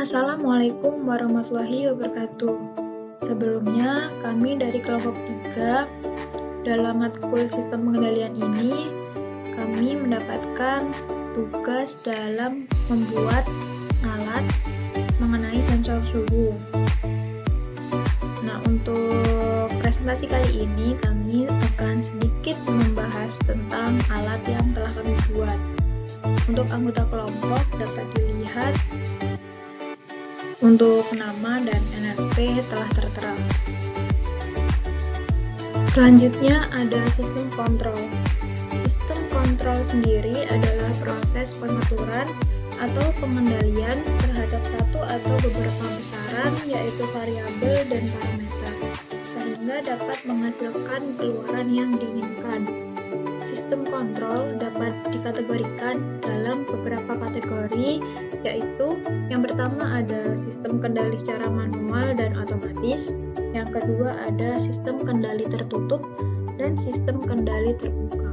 Assalamualaikum warahmatullahi wabarakatuh. Sebelumnya, kami dari kelompok 3 dalam matkul sistem pengendalian ini, kami mendapatkan tugas dalam membuat alat mengenai sensor suhu. Nah, untuk presentasi kali ini, kami akan sedikit membahas tentang alat yang telah kami buat. Untuk anggota kelompok dapat dilihat untuk nama dan NRP telah tertera. Selanjutnya ada sistem kontrol. Sistem kontrol sendiri adalah proses pengaturan atau pengendalian terhadap satu atau beberapa besaran, yaitu variabel dan parameter, sehingga dapat menghasilkan keluaran yang diinginkan. Sistem kontrol dapat dikategorikan dalam beberapa kategori, yaitu yang pertama ada sistem kendali secara manual dan otomatis, yang kedua ada sistem kendali tertutup, dan sistem kendali terbuka.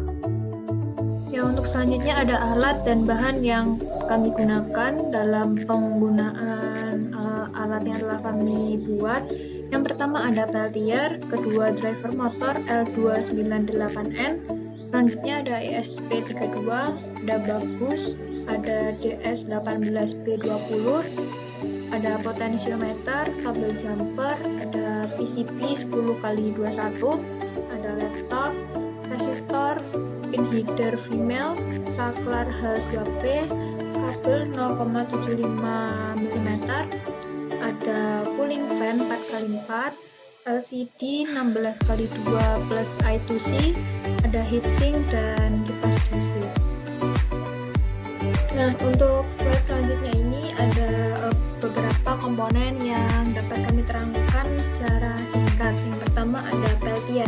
Ya, untuk selanjutnya ada alat dan bahan yang kami gunakan dalam penggunaan alat yang telah kami buat. Yang pertama ada peltier, kedua driver motor L298N, selanjutnya ada ESP32, ada bagus, ada DS18B20, ada potensiometer, kabel jumper, ada PCB 10x21, ada laptop, resistor, pin header female, saklar H2P, kabel 0,75 mm, ada cooling fan 4x4, LCD 16x2 plus I2C, ada heatsink dan kipas DC. Nah, untuk slide selanjutnya ini ada beberapa komponen yang dapat kami terangkan secara singkat. Yang pertama ada peltier.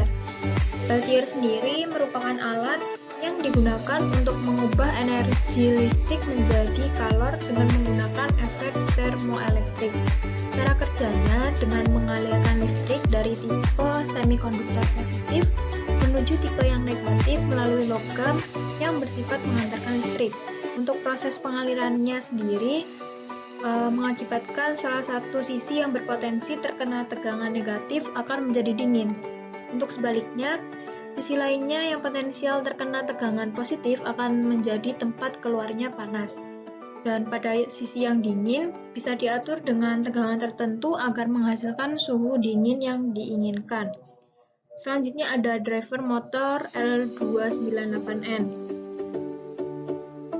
Peltier sendiri merupakan alat yang digunakan untuk mengubah energi listrik menjadi kalor dengan menggunakan efek termoelektrik. Cara kerjanya dengan mengalirkan listrik dari tipe semikonduktor positif menuju tipe yang negatif melalui logam yang bersifat mengantarkan listrik. Untuk proses pengalirannya sendiri mengakibatkan salah satu sisi yang berpotensi terkena tegangan negatif akan menjadi dingin. Untuk sebaliknya, sisi lainnya yang potensial terkena tegangan positif akan menjadi tempat keluarnya panas. Dan pada sisi yang dingin bisa diatur dengan tegangan tertentu agar menghasilkan suhu dingin yang diinginkan. Selanjutnya ada driver motor L298N.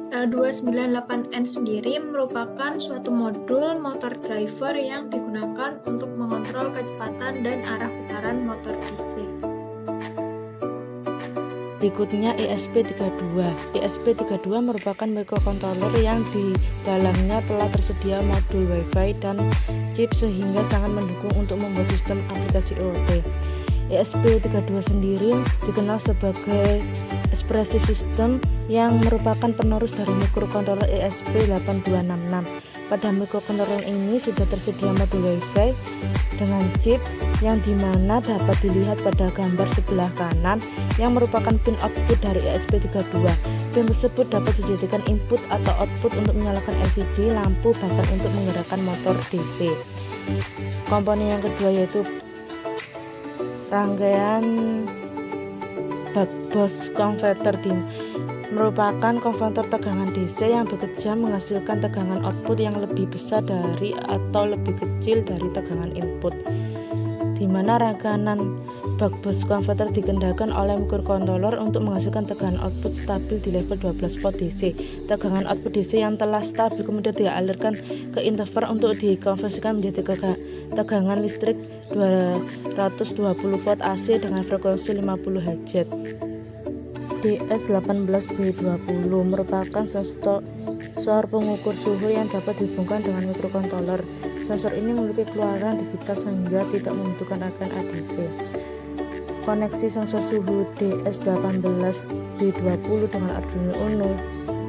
L298N sendiri merupakan suatu modul motor driver yang digunakan untuk mengontrol kecepatan dan arah putaran motor DC. Berikutnya ESP32. ESP32 merupakan microcontroller yang di dalamnya telah tersedia modul Wi-Fi dan chip sehingga sangat mendukung untuk membuat sistem aplikasi IoT. ESP32 sendiri dikenal sebagai expressive system yang merupakan penerus dari microcontroller ESP8266. Pada microcontroller ini sudah tersedia modul Wi-Fi dengan chip yang dimana dapat dilihat pada gambar sebelah kanan yang merupakan pin output dari ESP32. Pin tersebut dapat dijadikan input atau output untuk menyalakan LCD, lampu, bahkan untuk menggerakkan motor DC. Komponen yang kedua yaitu rangkaian buck-boost converter DIN, merupakan konverter tegangan DC yang bekerja menghasilkan tegangan output yang lebih besar dari atau lebih kecil dari tegangan input, di mana rangkaian buck-boost converter dikendalikan oleh microcontroller untuk menghasilkan tegangan output stabil di level 12 volt DC. Tegangan output DC yang telah stabil kemudian dialirkan ke interval untuk dikonversikan menjadi tegangan listrik 220 volt AC dengan frekuensi 50 Hz. DS18B20 merupakan sensor pengukur suhu yang dapat dihubungkan dengan microcontroller. Sensor ini memiliki keluaran digital sehingga tidak membutuhkan agen ADC. Koneksi sensor suhu DS18B20 dengan Arduino Uno.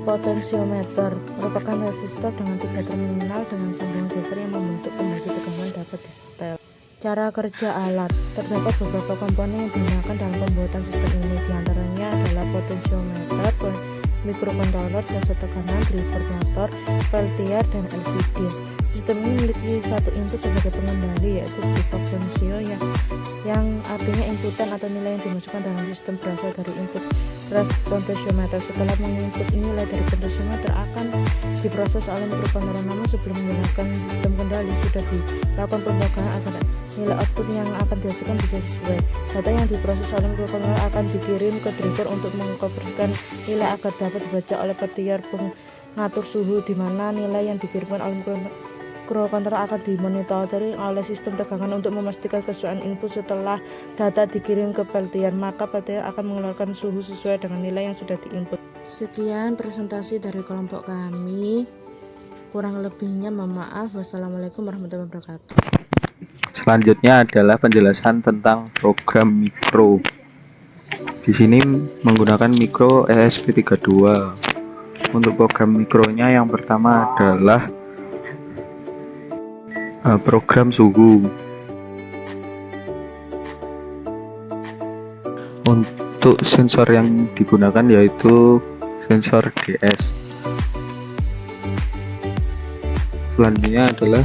Potensiometer merupakan resistor dengan 3 terminal dengan sambungan geser yang membentuk pembagi tegangan dapat disetel. Cara kerja alat. Terdapat beberapa komponen yang digunakan dalam pembuatan sistem ini, diantaranya adalah potensiometer, microcontroller, sensor tekanan, driver motor, peltier, dan LCD. Sistem ini memiliki satu input sebagai pengendali, yaitu berupa potensio yang artinya inputan atau nilai yang dimasukkan dalam sistem berasal dari input ref potentiometer. Setelah menginput nilai dari potentiometer akan diproses oleh mikrokontroler, namun sebelum menyalakan sistem kendali sudah dilakukan pembakaran agar nilai output yang akan dihasilkan bisa sesuai. Data yang diproses oleh mikrokontroler akan dikirim ke driver untuk mengkonvertikan nilai agar dapat dibaca oleh petiar pengatur suhu, di mana nilai yang dikirimkan oleh mikrokontroler akan dimonitori oleh sistem tegangan untuk memastikan kesesuaian input. Setelah data dikirim ke peltier, maka peltier akan mengeluarkan suhu sesuai dengan nilai yang sudah diinput. Sekian presentasi dari kelompok kami. Kurang lebihnya mohon maaf. Wassalamualaikum warahmatullahi wabarakatuh. Selanjutnya adalah penjelasan tentang program mikro. Di sini menggunakan mikro ESP32. Untuk program mikronya yang pertama adalah program suhu. Untuk sensor yang digunakan yaitu sensor DS. Selanjutnya adalah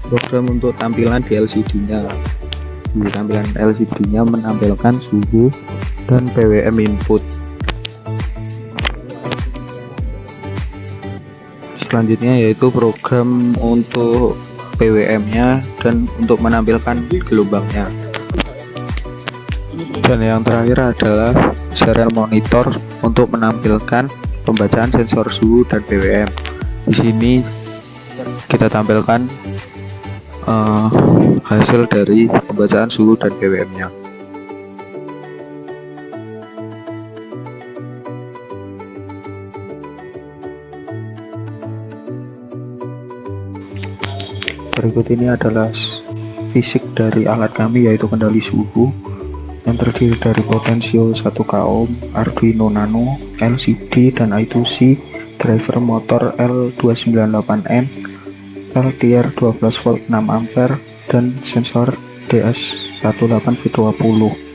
program untuk tampilan di LCD-nya. Di tampilan LCD-nya menampilkan suhu dan PWM input. Selanjutnya yaitu program untuk PWM-nya dan untuk menampilkan gelombangnya. Dan yang terakhir adalah serial monitor untuk menampilkan pembacaan sensor suhu dan PWM. Di sini kita tampilkan hasil dari pembacaan suhu dan PWM-nya. Berikut ini adalah fisik dari alat kami, yaitu kendali suhu yang terdiri dari potensio 1 ohm, Arduino Nano, LCD dan I2C, driver motor L298N, peltier 12 volt 6 ampere, dan sensor DS18V20.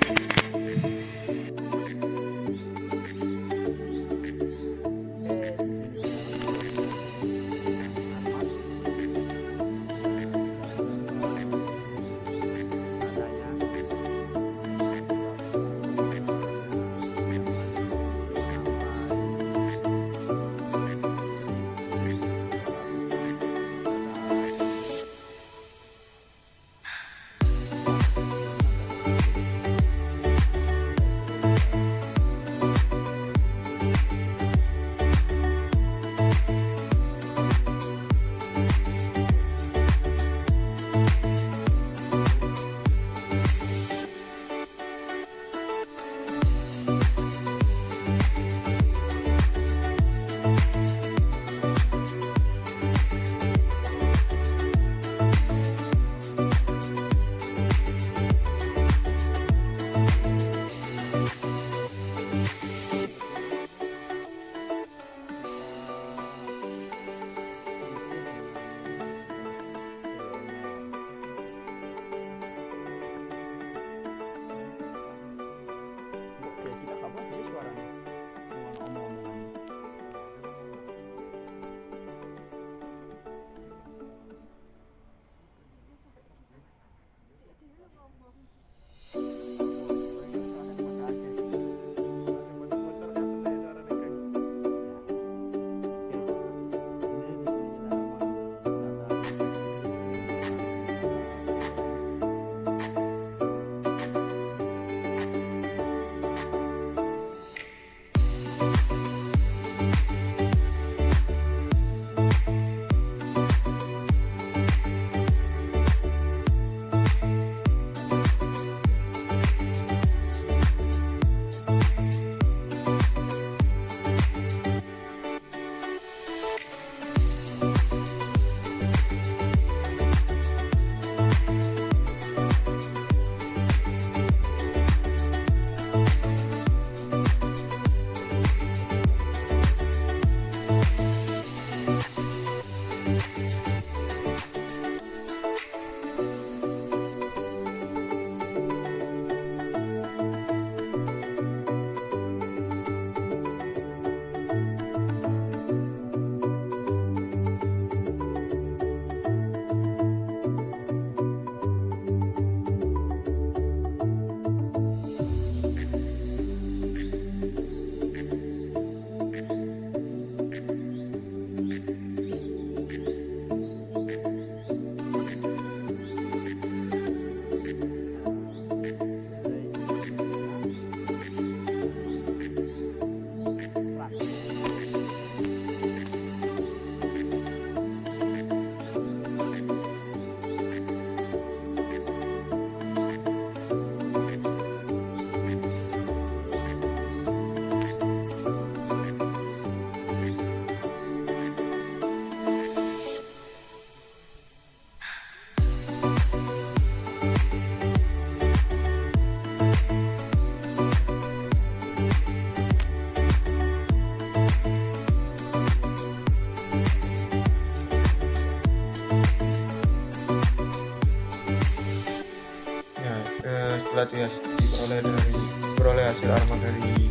setelah diperoleh hasil armag dari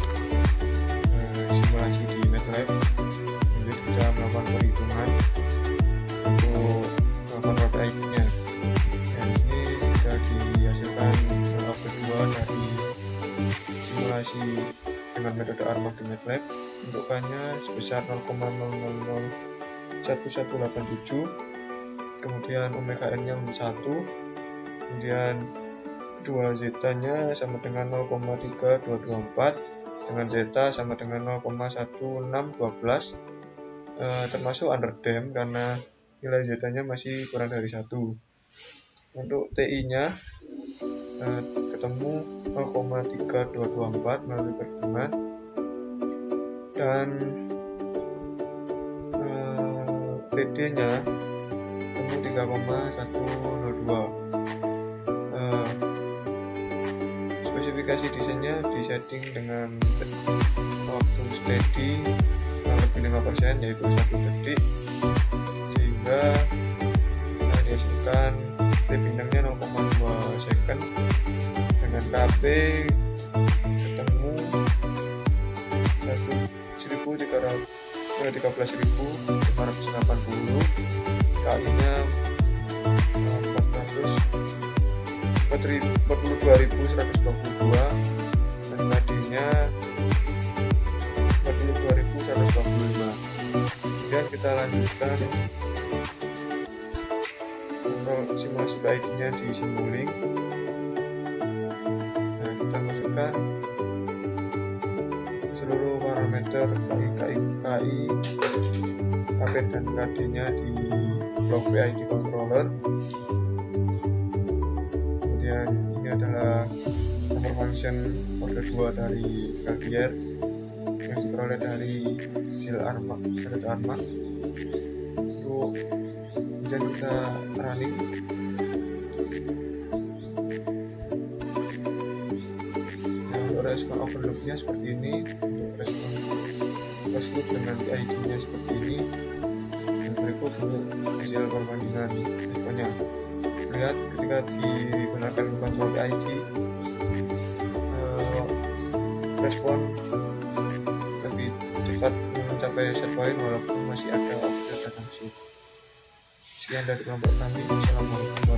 simulasi di MATLAB, kemudian kita melakukan perhitungan untuk melakukan road ID-nya. Dan sini sudah dihasilkan log kedua dari simulasi dengan metode armag di MATLAB. Untukannya sebesar 0,001187, kemudian omega n nya 1, kemudian 2z-nya sama dengan 0,3224, dengan zeta sama dengan 0,1612, termasuk underdamp karena nilai zeta-nya masih kurang dari 1. Untuk TI-nya ketemu 0,3224 melalui perhitungan, dan PD-nya ketemu 3,102. Spesifikasi desainnya disetting dengan waktu steady lebih 5%, yaitu 1 detik, sehingga dihasilkan bindangnya 0,2 second dengan KP ketemu 13.580, KI-nya 42.122, dan KD-nya 42.125. Kemudian kita lanjutkan untuk simulasi ID-nya di Simulink. Nah, kita masukkan seluruh parameter KI, KP dan KD-nya di blok PID controller. Kemudian ini adalah nomor function order 2 dari Peltier yang diperoleh dari metode armag. Untuk kemudian kita running. Nah, untuk respon overloop-nya seperti ini, untuk respon closed loop dengan ID-nya seperti ini. Dan berikut untuk hasil perbandingan responnya. Lihat ketika digunakan kontrol ID, respon lebih cepat mencapai set point walaupun masih ada offset dan shift. Sekian dari kelompok kami. Assalamualaikum warahmatullahi wabarakatuh.